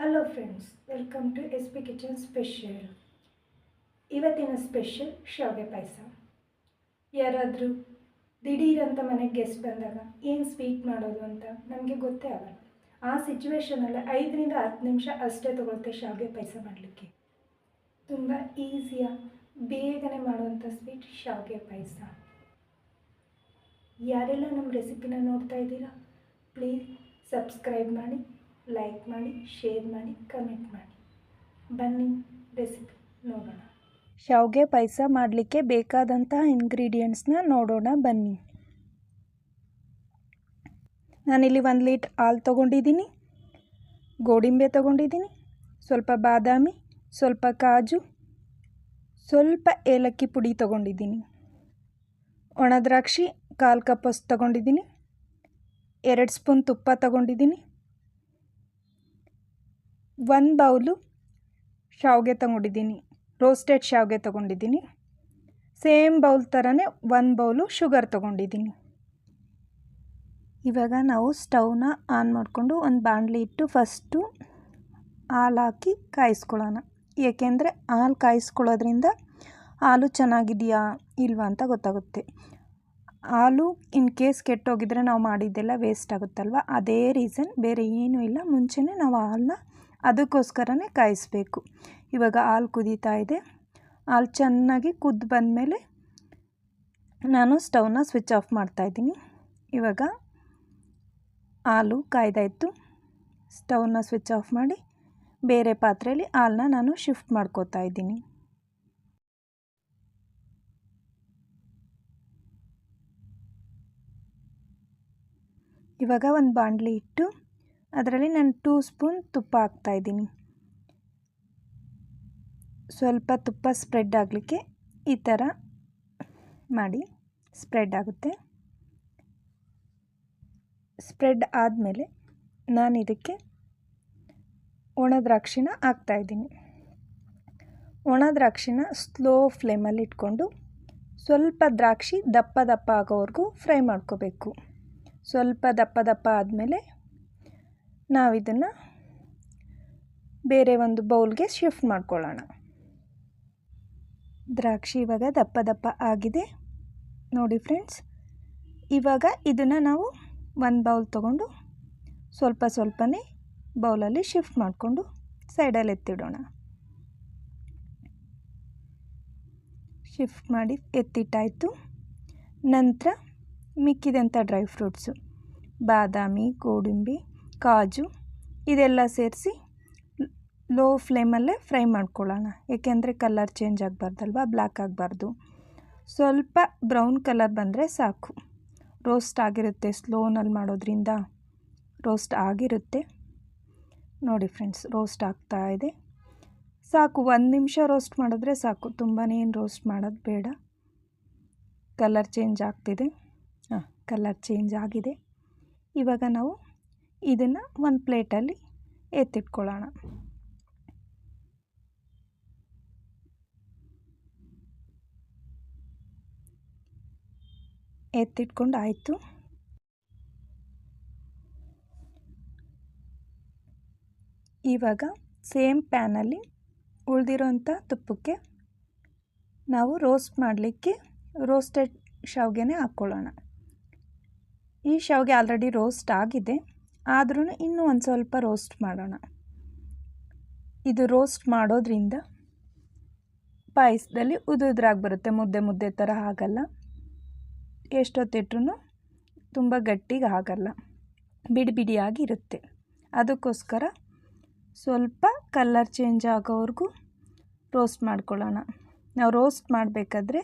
Hello friends, welcome to S P kitchen special. ಇವತ್ತಿನ special ಶಾವಿಗೆ ಪಾಯಸ. ಯಾರಾದರೂ ದಿಢೀರಂತ ಮನೆಗೆ ಗೆಸ್ಟ್ ಬಂದಾಗ ಏನು ಸ್ವೀಟ್ ಮಾಡೋದು ಅಂತ ನಮಗೆ ಗೊತ್ತೇ ಆಗಲ್ಲ. ಆ ಸಿಚುವೇಶನಲ್ಲಿ 5ರಿಂದ 10 ನಿಮಿಷ ಅಷ್ಟೇ ತೊಗೊಳುತ್ತೆ ಶಾವಿಗೆ ಪಾಯಸ ಮಾಡಲಿಕ್ಕೆ. ತುಂಬ ಈಸಿಯಾಗಿ ಬೇಗನೆ ಮಾಡುವಂಥ ಸ್ವೀಟ್ ಶಾವಿಗೆ ಪಾಯಸ. ಯಾರೆಲ್ಲ ನಮ್ಮ ರೆಸಿಪಿನ ನೋಡ್ತಾ ಇದ್ದೀರಾ, ಪ್ಲೀಸ್ ಸಬ್ಸ್ಕ್ರೈಬ್ ಮಾಡಿ, ಲೈಕ್ ಮಾಡಿ, ಶೇರ್ ಮಾಡಿ, ಕಮೆಂಟ್ ಮಾಡಿ. ಬನ್ನಿ ರೆಸಿಪಿ ನೋಡೋಣ. ಶಾವಿಗೆ ಪಾಯಸ ಮಾಡಲಿಕ್ಕೆ ಬೇಕಾದಂತಹ ಇಂಗ್ರೀಡಿಯೆಂಟ್ಸ್ನ ನೋಡೋಣ ಬನ್ನಿ. ನಾನಿಲ್ಲಿ 1 ಲೀಟ್ರ್ ಹಾಲು ತೊಗೊಂಡಿದ್ದೀನಿ, ಗೋಡಂಬಿ ತೊಗೊಂಡಿದ್ದೀನಿ, ಸ್ವಲ್ಪ ಬಾದಾಮಿ, ಸ್ವಲ್ಪ ಕಾಜು, ಸ್ವಲ್ಪ ಏಲಕ್ಕಿ ಪುಡಿ ತೊಗೊಂಡಿದ್ದೀನಿ, ಒಣ ದ್ರಾಕ್ಷಿ 1/4 ಕಪ್ ಅಷ್ಟು ತೊಗೊಂಡಿದ್ದೀನಿ, 2 ಸ್ಪೂನ್ ತುಪ್ಪ ತೊಗೊಂಡಿದ್ದೀನಿ, 1 ಬೌಲು ಶಾವಿಗೆ ತೊಗೊಂಡಿದ್ದೀನಿ, ರೋಸ್ಟೆಡ್ ಶಾವಿಗೆ ತೊಗೊಂಡಿದ್ದೀನಿ. ಸೇಮ್ ಬೌಲ್ ಥರನೇ 1 ಬೌಲು ಶುಗರ್ ತೊಗೊಂಡಿದ್ದೀನಿ. ಇವಾಗ ನಾವು ಸ್ಟವ್ನ ಆನ್ ಮಾಡಿಕೊಂಡು ಒಂದು ಬಾಣಲಿ ಇಟ್ಟು ಫಸ್ಟು ಹಾಲು ಹಾಕಿ ಕಾಯಿಸ್ಕೊಳ್ಳೋಣ. ಏಕೆಂದರೆ ಹಾಲು ಕಾಯಿಸ್ಕೊಳ್ಳೋದ್ರಿಂದ ಹಾಲು ಚೆನ್ನಾಗಿದೆಯಾ ಇಲ್ವಾ ಅಂತ ಗೊತ್ತಾಗುತ್ತೆ. ಹಾಲು ಇನ್ ಕೇಸ್ ಕೆಟ್ಟೋಗಿದ್ರೆ ನಾವು ಮಾಡಿದ್ದೆಲ್ಲ ವೇಸ್ಟ್ ಆಗುತ್ತಲ್ವ, ಅದೇ ರೀಸನ್, ಬೇರೆ ಏನೂ ಇಲ್ಲ. ಮುಂಚೆನೇ ನಾವು ಹಾಲನ್ನ ಅದಕ್ಕೋಸ್ಕರನೇ ಕಾಯಿಸಬೇಕು. ಇವಾಗ ಹಾಲು ಕುದೀತಾ ಇದೆ. ಹಾಲು ಚೆನ್ನಾಗಿ ಕುದ್ದು ಬಂದಮೇಲೆ ನಾನು ಸ್ಟವ್ನ ಸ್ವಿಚ್ ಆಫ್ ಮಾಡ್ತಾಯಿದ್ದೀನಿ. ಇವಾಗ ಹಾಲು ಕಾಯ್ದಾಯಿತು. ಸ್ಟವ್ನ ಸ್ವಿಚ್ ಆಫ್ ಮಾಡಿ ಬೇರೆ ಪಾತ್ರೆಯಲ್ಲಿ ಹಾಲನ್ನ ನಾನು ಶಿಫ್ಟ್ ಮಾಡ್ಕೋತಾ ಇದ್ದೀನಿ. ಇವಾಗ ಒಂದು ಬಾಣಲಿ ಇಟ್ಟು ಅದರಲ್ಲಿ ನಾನು 2 ಸ್ಪೂನ್ ತುಪ್ಪ ಹಾಕ್ತಾಯಿದ್ದೀನಿ. ಸ್ವಲ್ಪ ತುಪ್ಪ ಸ್ಪ್ರೆಡ್ ಆಗಲಿಕ್ಕೆ ಈ ಥರ ಮಾಡಿ ಸ್ಪ್ರೆಡ್ ಆಗುತ್ತೆ. ಸ್ಪ್ರೆಡ್ ಆದಮೇಲೆ ನಾನು ಇದಕ್ಕೆ ಒಣ ದ್ರಾಕ್ಷಿನ ಹಾಕ್ತಾಯಿದ್ದೀನಿ. ಒಣ ದ್ರಾಕ್ಷಿನ ಸ್ಲೋ ಫ್ಲೇಮಲ್ಲಿ ಇಟ್ಕೊಂಡು ಸ್ವಲ್ಪ ದ್ರಾಕ್ಷಿ ದಪ್ಪ ದಪ್ಪ ಆಗೋವರೆಗೂ ಫ್ರೈ ಮಾಡ್ಕೋಬೇಕು. ಸ್ವಲ್ಪ ದಪ್ಪ ದಪ್ಪ ಆದಮೇಲೆ ನಾವಿದನ್ನು ಬೇರೆ ಒಂದು ಬೌಲ್ಗೆ ಶಿಫ್ಟ್ ಮಾಡ್ಕೊಳ್ಳೋಣ. ದ್ರಾಕ್ಷಿ ಇವಾಗ ದಪ್ಪ ದಪ್ಪ ಆಗಿದೆ ನೋಡಿ ಫ್ರೆಂಡ್ಸ್. ಇವಾಗ ಇದನ್ನು ನಾವು 1 ಬೌಲ್ ತೊಗೊಂಡು ಸ್ವಲ್ಪ ಸ್ವಲ್ಪನೇ ಬೌಲಲ್ಲಿ ಶಿಫ್ಟ್ ಮಾಡಿಕೊಂಡು ಸೈಡಲ್ಲಿ ಎತ್ತಿಡೋಣ. ಶಿಫ್ಟ್ ಮಾಡಿ ಎತ್ತಿಟ್ಟಾಯಿತು. ನಂತರ ಮಿಕ್ಕಿದಂಥ ಡ್ರೈ ಫ್ರೂಟ್ಸು, ಬಾದಾಮಿ, ಗೋಡಂಬಿ, ಕಾಜು ಇದೆಲ್ಲ ಸೇರಿಸಿ ಲೋ ಫ್ಲೇಮಲ್ಲೇ ಫ್ರೈ ಮಾಡ್ಕೊಳ್ಳೋಣ. ಏಕೆಂದರೆ ಕಲರ್ ಚೇಂಜ್ ಆಗಬಾರ್ದಲ್ವ, ಬ್ಲ್ಯಾಕ್ ಆಗಬಾರ್ದು. ಸ್ವಲ್ಪ ಬ್ರೌನ್ ಕಲರ್ ಬಂದರೆ ಸಾಕು. ರೋಸ್ಟ್ ಆಗಿರುತ್ತೆ, ಸ್ಲೋನಲ್ಲಿ ಮಾಡೋದ್ರಿಂದ ರೋಸ್ಟ್ ಆಗಿರುತ್ತೆ. ನೋಡಿ ಫ್ರೆಂಡ್ಸ್, ರೋಸ್ಟ್ ಆಗ್ತಾ ಇದೆ. ಸಾಕು, 1 ನಿಮಿಷ ರೋಸ್ಟ್ ಮಾಡಿದ್ರೆ ಸಾಕು, ತುಂಬಾ ಏನು ರೋಸ್ಟ್ ಮಾಡೋದು ಬೇಡ. ಕಲರ್ ಚೇಂಜ್ ಆಗ್ತಿದೆ. ಕಲರ್ ಚೇಂಜ್ ಆಗಿದೆ. ಇವಾಗ ನಾವು ಇದನ್ನು ಒಂದು ಪ್ಲೇಟಲ್ಲಿ ಎತ್ತಿಟ್ಕೊಳ್ಳೋಣ. ಎತ್ತಿಟ್ಕೊಂಡು ಆಯಿತು. ಇವಾಗ ಸೇಮ್ ಪ್ಯಾನಲ್ಲಿ ಉಳಿದಿರೋಂಥ ತುಪ್ಪಕ್ಕೆ ನಾವು ರೋಸ್ಟ್ ಮಾಡಲಿಕ್ಕೆ ರೋಸ್ಟೆಡ್ ಶಾವಿಗೆನೇ ಹಾಕ್ಕೊಳ್ಳೋಣ. ಈ ಶಾವಿಗೆ ಆಲ್ರೆಡಿ ರೋಸ್ಟ್ ಆಗಿದೆ, ಆದ್ರೂ ಇನ್ನೂ ಒಂದು ಸ್ವಲ್ಪ ರೋಸ್ಟ್ ಮಾಡೋಣ. ಇದು ರೋಸ್ಟ್ ಮಾಡೋದ್ರಿಂದ ಪಾಯಸದಲ್ಲಿ ಉದುರಾಗಿ ಬರುತ್ತೆ, ಮುದ್ದೆ ಮುದ್ದೆ ಥರ ಆಗಲ್ಲ. ಎಷ್ಟೊತ್ತಿಟ್ರೂ ತುಂಬ ಗಟ್ಟಿಗೆ ಆಗಲ್ಲ, ಬಿಡಿ ಬಿಡಿಯಾಗಿರುತ್ತೆ. ಅದಕ್ಕೋಸ್ಕರ ಸ್ವಲ್ಪ ಕಲರ್ ಚೇಂಜ್ ಆಗೋವರೆಗೂ ರೋಸ್ಟ್ ಮಾಡ್ಕೊಳ್ಳೋಣ. ನಾವು ರೋಸ್ಟ್ ಮಾಡಬೇಕಾದ್ರೆ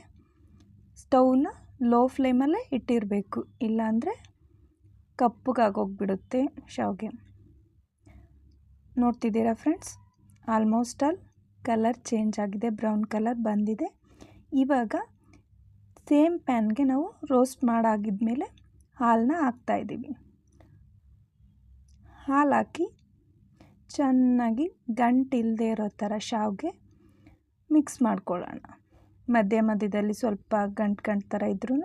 ಸ್ಟವ್ನ ಲೋ ಫ್ಲೇಮಲ್ಲೇ ಇಟ್ಟಿರಬೇಕು, ಇಲ್ಲಾಂದರೆ ಕಪ್ಪಗಾಗೋಗ್ಬಿಡುತ್ತೆ ಶಾವಿಗೆ. ನೋಡ್ತಿದ್ದೀರಾ friends, almost all colour change ಆಗಿದೆ, ಬ್ರೌನ್ ಕಲರ್ ಬಂದಿದೆ. ಇವಾಗ ಸೇಮ್ ಪ್ಯಾನ್ಗೆ ನಾವು ರೋಸ್ಟ್ ಮಾಡಾಗಿದ್ಮೇಲೆ ಹಾಲನ್ನ ಹಾಕ್ತಾಯಿದ್ದೀವಿ. ಹಾಲು ಹಾಕಿ ಚೆನ್ನಾಗಿ ಗಂಟಿಲ್ಲದೆ ಇರೋ ಥರ ಶಾವಿಗೆ ಮಿಕ್ಸ್ ಮಾಡ್ಕೊಳ್ಳೋಣ. ಮಧ್ಯ ಮಧ್ಯದಲ್ಲಿ ಸ್ವಲ್ಪ ಗಂಟು ಥರ ಇದ್ರೂ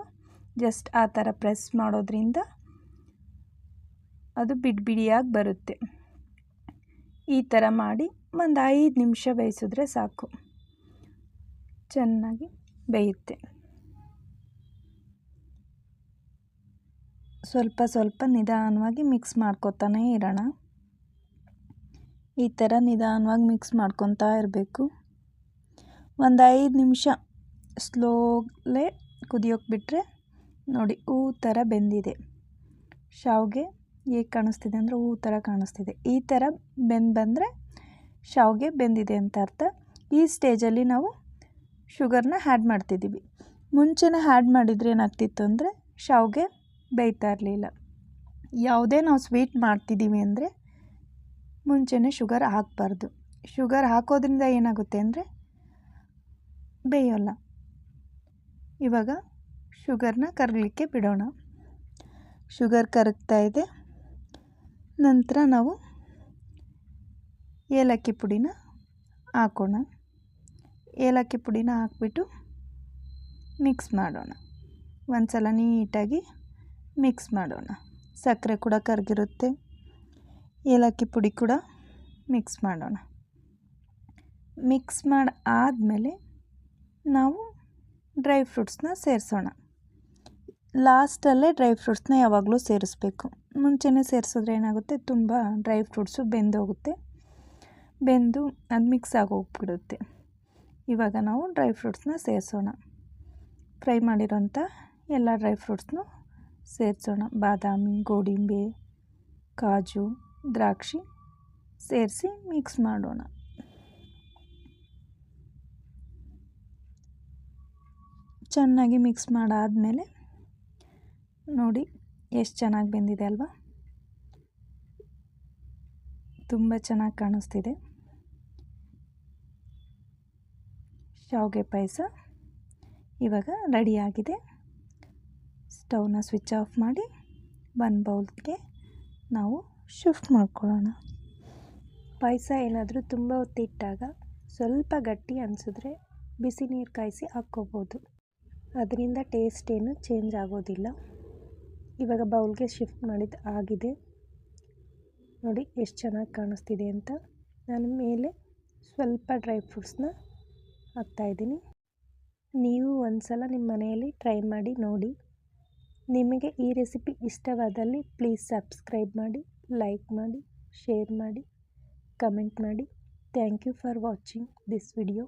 ಜಸ್ಟ್ ಆ ಥರ ಪ್ರೆಸ್ ಮಾಡೋದ್ರಿಂದ ಅದು ಬಿಡಿ ಬಿಡಿಯಾಗಿ ಬರುತ್ತೆ. ಈ ಥರ ಮಾಡಿ ಒಂದು 5 ನಿಮಿಷ ಬೇಯಿಸಿದ್ರೆ ಸಾಕು, ಚೆನ್ನಾಗಿ ಬೇಯುತ್ತೆ. ಸ್ವಲ್ಪ ಸ್ವಲ್ಪ ನಿಧಾನವಾಗಿ ಮಿಕ್ಸ್ ಮಾಡ್ಕೊತಾನೇ ಇರೋಣ. ಈ ಥರ ನಿಧಾನವಾಗಿ ಮಿಕ್ಸ್ ಮಾಡ್ಕೊತಾ ಇರಬೇಕು. ಒಂದು 5 ನಿಮಿಷ ಸ್ಲೋಲೇ ಕುದಿಯೋಕೆ ಬಿಟ್ಟರೆ ನೋಡಿ ಹೂ ಥರ ಬೆಂದಿದೆ. ಶಾವಿಗೆ ಹೇಗೆ ಕಾಣಿಸ್ತಿದೆ ಅಂದರೆ ಹೂ ಥರ ಕಾಣಿಸ್ತಿದೆ. ಈ ಥರ ಬಂದರೆ ಶಾವಿಗೆ ಬೆಂದಿದೆ ಅಂತ ಅರ್ಥ. ಈ ಸ್ಟೇಜಲ್ಲಿ ನಾವು ಶುಗರ್ನ ಆ್ಯಡ್ ಮಾಡ್ತಿದ್ದೀವಿ. ಮುಂಚೆನೇ ಆ್ಯಡ್ ಮಾಡಿದರೆ ಏನಾಗ್ತಿತ್ತು ಅಂದರೆ ಶಾವಿಗೆ ಬೇಯ್ತಾ ಇರಲಿಲ್ಲ. ಯಾವುದೇ ನಾವು ಸ್ವೀಟ್ ಮಾಡ್ತಿದ್ದೀವಿ ಅಂದರೆ ಮುಂಚೆನೇ ಶುಗರ್ ಹಾಕಬಾರ್ದು. ಶುಗರ್ ಹಾಕೋದ್ರಿಂದ ಏನಾಗುತ್ತೆ ಅಂದರೆ ಬೇಯೋಲ್ಲ. ಇವಾಗ ಶುಗರ್ನ ಕರಗಲಿಕ್ಕೆ ಬಿಡೋಣ. ಶುಗರ್ ಕರಗ್ತಾ ಇದೆ. ನಂತರ ನಾವು ಏಲಕ್ಕಿ ಪುಡಿನ ಹಾಕೋಣ. ಏಲಕ್ಕಿ ಪುಡಿನ ಹಾಕ್ಬಿಟ್ಟು ಮಿಕ್ಸ್ ಮಾಡೋಣ. ಒಂದು ಸಲ ನೀಟಾಗಿ ಮಿಕ್ಸ್ ಮಾಡೋಣ. ಸಕ್ಕರೆ ಕೂಡ ಕರಗಿರುತ್ತೆ. ಏಲಕ್ಕಿ ಪುಡಿ ಕೂಡ ಮಿಕ್ಸ್ ಮಾಡೋಣ. ಮಿಕ್ಸ್ ಮಾಡಿ ಆದಮೇಲೆ ನಾವು ಡ್ರೈ ಫ್ರೂಟ್ಸ್ನ ಸೇರಿಸೋಣ. ಲಾಸ್ಟಲ್ಲೇ ಡ್ರೈ ಫ್ರೂಟ್ಸ್ನ ಯಾವಾಗಲೂ ಸೇರಿಸ್ಬೇಕು. ಮುಂಚೆನೇ ಸೇರಿಸಿದ್ರೆ ಏನಾಗುತ್ತೆ, ತುಂಬ ಡ್ರೈ ಫ್ರೂಟ್ಸು ಬೆಂದೋಗುತ್ತೆ, ಬೆಂದು ಅದು ಮಿಕ್ಸ್ ಆಗೋಗ್ಬಿಡುತ್ತೆ. ಇವಾಗ ನಾವು ಡ್ರೈ ಫ್ರೂಟ್ಸ್ನ ಸೇರಿಸೋಣ. ಫ್ರೈ ಮಾಡಿರೋಂಥ ಎಲ್ಲ ಡ್ರೈ ಫ್ರೂಟ್ಸ್ನು ಸೇರಿಸೋಣ. ಬಾದಾಮಿ, ಗೋಡಂಬಿ, ಕಾಜು, ದ್ರಾಕ್ಷಿ ಸೇರಿಸಿ ಮಿಕ್ಸ್ ಮಾಡೋಣ. ಚೆನ್ನಾಗಿ ಮಿಕ್ಸ್ ಮಾಡಾದಮೇಲೆ ನೋಡಿ ಎಷ್ಟು ಚೆನ್ನಾಗಿ ಬೆಂದಿದೆ ಅಲ್ವಾ. ತುಂಬ ಚೆನ್ನಾಗಿ ಕಾಣಿಸ್ತಿದೆ. ಶಾವಿಗೆ ಪಾಯಸ ಇವಾಗ ರೆಡಿಯಾಗಿದೆ. ಸ್ಟವ್ನ ಸ್ವಿಚ್ ಆಫ್ ಮಾಡಿ ಒಂದು ಬೌಲ್ಗೆ ನಾವು ಶಿಫ್ಟ್ ಮಾಡ್ಕೊಳ್ಳೋಣ. ಪಾಯಸ ಏನಾದರೂ ತುಂಬ ಹೊತ್ತಿಟ್ಟಾಗ ಸ್ವಲ್ಪ ಗಟ್ಟಿ ಅನಿಸಿದ್ರೆ ಬಿಸಿ ನೀರು ಕಾಯಿಸಿ ಹಾಕ್ಕೋಬೋದು. ಅದರಿಂದ ಟೇಸ್ಟ್ ಏನು ಚೇಂಜ್ ಆಗೋದಿಲ್ಲ. ಇವಾಗ ಬೌಲ್ಗೆ ಶಿಫ್ಟ್ ಮಾಡಿದ್ದು ಆಗಿದೆ. ನೋಡಿ ಎಷ್ಟು ಚೆನ್ನಾಗಿ ಕಾಣಿಸ್ತಿದೆ ಅಂತ. ನಾನು ಮೇಲೆ ಸ್ವಲ್ಪ ಡ್ರೈ ಫ್ರೂಟ್ಸ್ನ ಹಾಕ್ತಾಯಿದ್ದೀನಿ. ನೀವು ಒಂದು ಸಲ ನಿಮ್ಮ ಮನೆಯಲ್ಲಿ ಟ್ರೈ ಮಾಡಿ ನೋಡಿ. ನಿಮಗೆ ಈ ರೆಸಿಪಿ ಇಷ್ಟವಾದಲ್ಲಿ ಪ್ಲೀಸ್ ಸಬ್ಸ್ಕ್ರೈಬ್ ಮಾಡಿ, ಲೈಕ್ ಮಾಡಿ, ಶೇರ್ ಮಾಡಿ, ಕಮೆಂಟ್ ಮಾಡಿ. Thank you for watching this video.